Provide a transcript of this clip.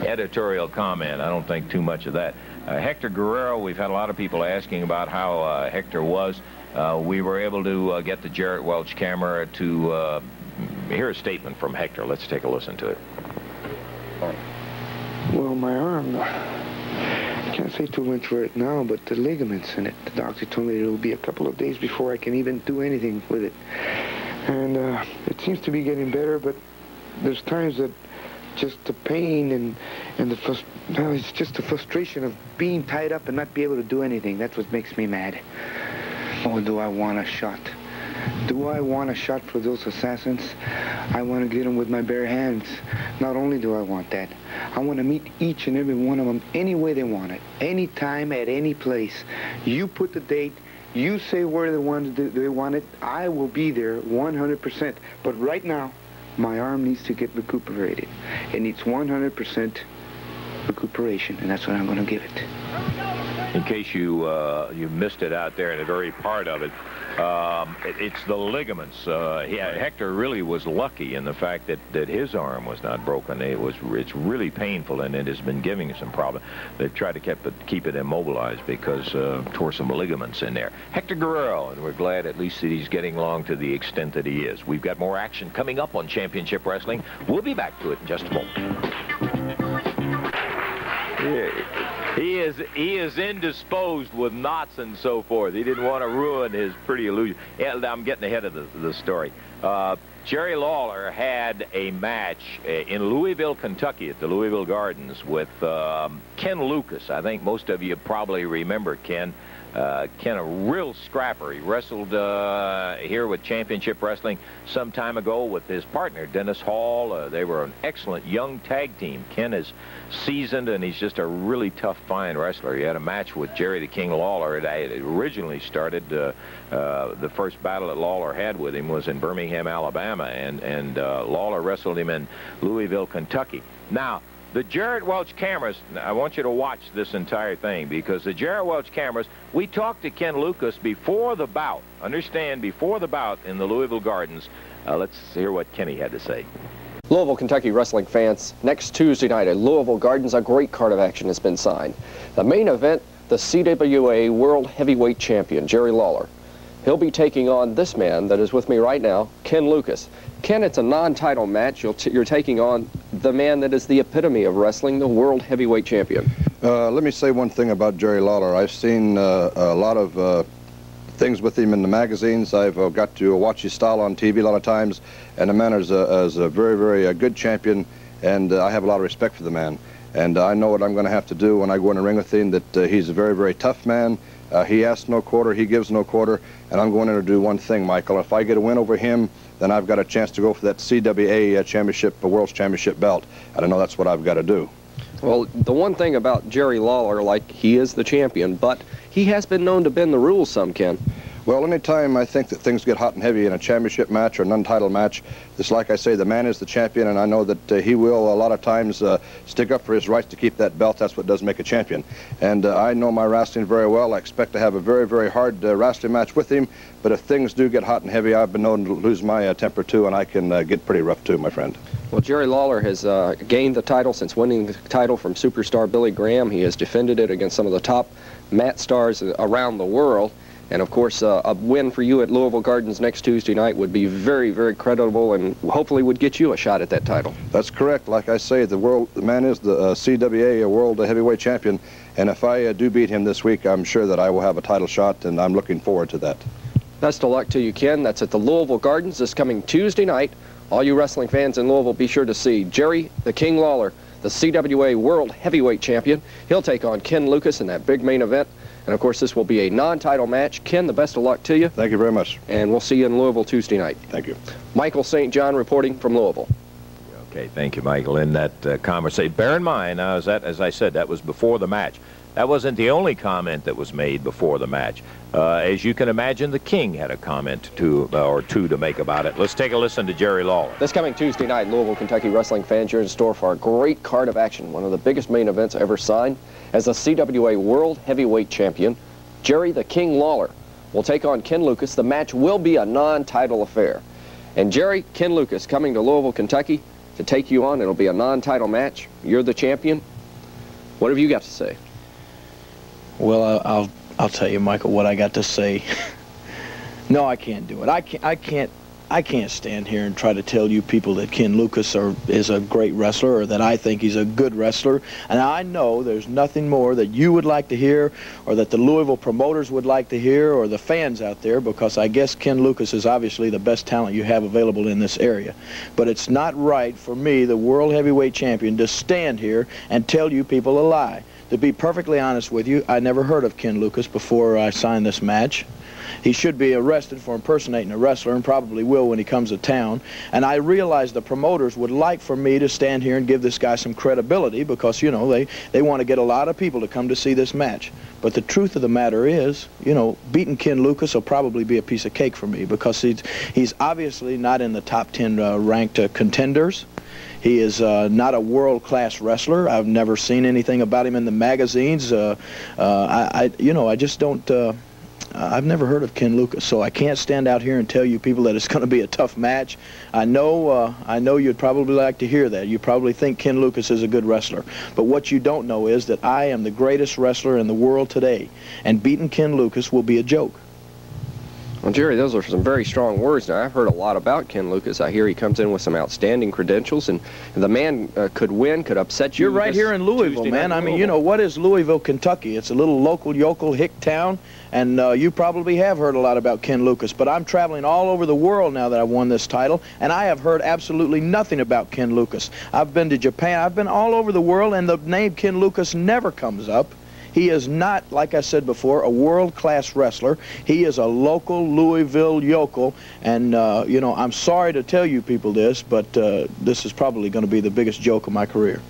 editorial comment. I don't think too much of that. Hector Guerrero, we've had a lot of people asking about how Hector was. We were able to get the Jarrett Welch camera to hear a statement from Hector. Let's take a listen to it. Well, my arm, I can't say too much for it now, but the ligaments in it, the doctor told me it will be a couple of days before I can even do anything with it. And it seems to be getting better, but there's times that just the pain and it's just the frustration of being tied up and not be able to do anything. That's what makes me mad. Oh, do I want a shot? Do I want a shot for those assassins? I want to get them with my bare hands. Not only do I want that, I want to meet each and every one of them any way they want it, any time, at any place. You put the date, you say where they want it, I will be there 100%. But right now, my arm needs to get recuperated. It needs 100% recuperation, and that's what I'm going to give it. In case you missed it out there in the very part of it, it's the ligaments. Hector really was lucky in the fact that his arm was not broken. It's really painful, and it has been giving some problem. They've tried to keep it immobilized because tore some ligaments in there. Hector Guerrero, and we're glad at least that he's getting along to the extent that he is. We've got more action coming up on Championship Wrestling. We'll be back to it in just a moment. He is indisposed with knots and so forth. He didn't want to ruin his pretty illusion. Yeah, I'm getting ahead of the story. Jerry Lawler had a match in Louisville, Kentucky at the Louisville Gardens with Ken Lucas. I think most of you probably remember Ken. Ken, a real scrapper. He wrestled here with Championship Wrestling some time ago with his partner, Dennis Hall. They were an excellent young tag team. Ken is seasoned, and he's just a really tough, fine wrestler. He had a match with Jerry the King Lawler. It originally started, the first battle that Lawler had with him was in Birmingham, Alabama, and Lawler wrestled him in Louisville, Kentucky. Now, the Jarrett Welch cameras, I want you to watch this entire thing, because the Jarrett Welch cameras, we talked to Ken Lucas before the bout. Understand, before the bout in the Louisville Gardens. Let's hear what Kenny had to say. Louisville, Kentucky wrestling fans, next Tuesday night at Louisville Gardens, a great card of action has been signed. The main event, the CWA World Heavyweight Champion, Jerry Lawler. He'll be taking on this man that is with me right now, Ken Lucas. Ken, it's a non-title match. You're taking on the man that is the epitome of wrestling, the World Heavyweight Champion. Let me say one thing about Jerry Lawler. I've seen a lot of things with him in the magazines. I've got to watch his style on TV a lot of times, and the man is a very, very good champion, and I have a lot of respect for the man. And I know what I'm going to have to do when I go in the ring with him, that he's a very, very tough man. He asks no quarter, he gives no quarter, and I'm going in to do one thing, Michael. If I get a win over him, then I've got a chance to go for that CWA championship, World's Championship belt. And I know that's what I've got to do. Well, the one thing about Jerry Lawler, like, he is the champion, but he has been known to bend the rules some, Ken. Well, anytime I think that things get hot and heavy in a championship match or a non-title match, it's like I say, the man is the champion, and I know that he will a lot of times stick up for his rights to keep that belt. That's what does make a champion. And I know my wrestling very well. I expect to have a very, very hard wrestling match with him, but if things do get hot and heavy, I've been known to lose my temper too, and I can get pretty rough too, my friend. Well, Jerry Lawler has gained the title since winning the title from superstar Billy Graham. He has defended it against some of the top mat stars around the world. And, of course, a win for you at Louisville Gardens next Tuesday night would be very, very creditable and hopefully would get you a shot at that title. That's correct. Like I say, the man is the CWA World Heavyweight Champion. And if I do beat him this week, I'm sure that I will have a title shot, and I'm looking forward to that. Best of luck to you, Ken. That's at the Louisville Gardens this coming Tuesday night. All you wrestling fans in Louisville, be sure to see Jerry the King Lawler, the CWA World Heavyweight Champion. He'll take on Ken Lucas in that big main event. And, of course, this will be a non-title match. Ken, the best of luck to you. Thank you very much. And we'll see you in Louisville Tuesday night. Thank you. Michael St. John reporting from Louisville. Okay, thank you, Michael. In that conversation, bear in mind, now, as I said, that was before the match. That wasn't the only comment that was made before the match. As you can imagine, the King had a comment or two to make about it. Let's take a listen to Jerry Lawler. This coming Tuesday night, Louisville, Kentucky wrestling fans, you're in store for a great card of action. One of the biggest main events ever signed. As a CWA World Heavyweight Champion, Jerry the King Lawler will take on Ken Lucas. The match will be a non-title affair. And Jerry, Ken Lucas coming to Louisville, Kentucky, to take you on. It'll be a non-title match. You're the champion. What have you got to say? Well, I'll tell you, Michael, what I got to say. No, I can't do it. I can't stand here and try to tell you people that Ken Lucas is a great wrestler, or that I think he's a good wrestler. And I know there's nothing more that you would like to hear, or that the Louisville promoters would like to hear, or the fans out there, because I guess Ken Lucas is obviously the best talent you have available in this area. But it's not right for me, the world heavyweight champion, to stand here and tell you people a lie. To be perfectly honest with you, I never heard of Ken Lucas before I signed this match. He should be arrested for impersonating a wrestler, and probably will when he comes to town. And I realize the promoters would like for me to stand here and give this guy some credibility, because, you know, they want to get a lot of people to come to see this match. But the truth of the matter is, you know, beating Ken Lucas will probably be a piece of cake for me, because he's obviously not in the top 10 ranked contenders. He is not a world-class wrestler. I've never seen anything about him in the magazines. I just don't... I've never heard of Ken Lucas, so I can't stand out here and tell you people that it's going to be a tough match. I know you'd probably like to hear that. You probably think Ken Lucas is a good wrestler. But what you don't know is that I am the greatest wrestler in the world today, and beating Ken Lucas will be a joke. Well, Jerry, those are some very strong words. Now, I've heard a lot about Ken Lucas. I hear he comes in with some outstanding credentials, and the man could win, could upset you. You're right here in Louisville, man. I mean, you know, what is Louisville, Kentucky? It's a little local, yokel, hick town, and you probably have heard a lot about Ken Lucas. But I'm traveling all over the world now that I've won this title, and I have heard absolutely nothing about Ken Lucas. I've been to Japan. I've been all over the world, and the name Ken Lucas never comes up. He is not, like I said before, a world-class wrestler. He is a local Louisville yokel, and, you know, I'm sorry to tell you people this, but this is probably going to be the biggest joke of my career.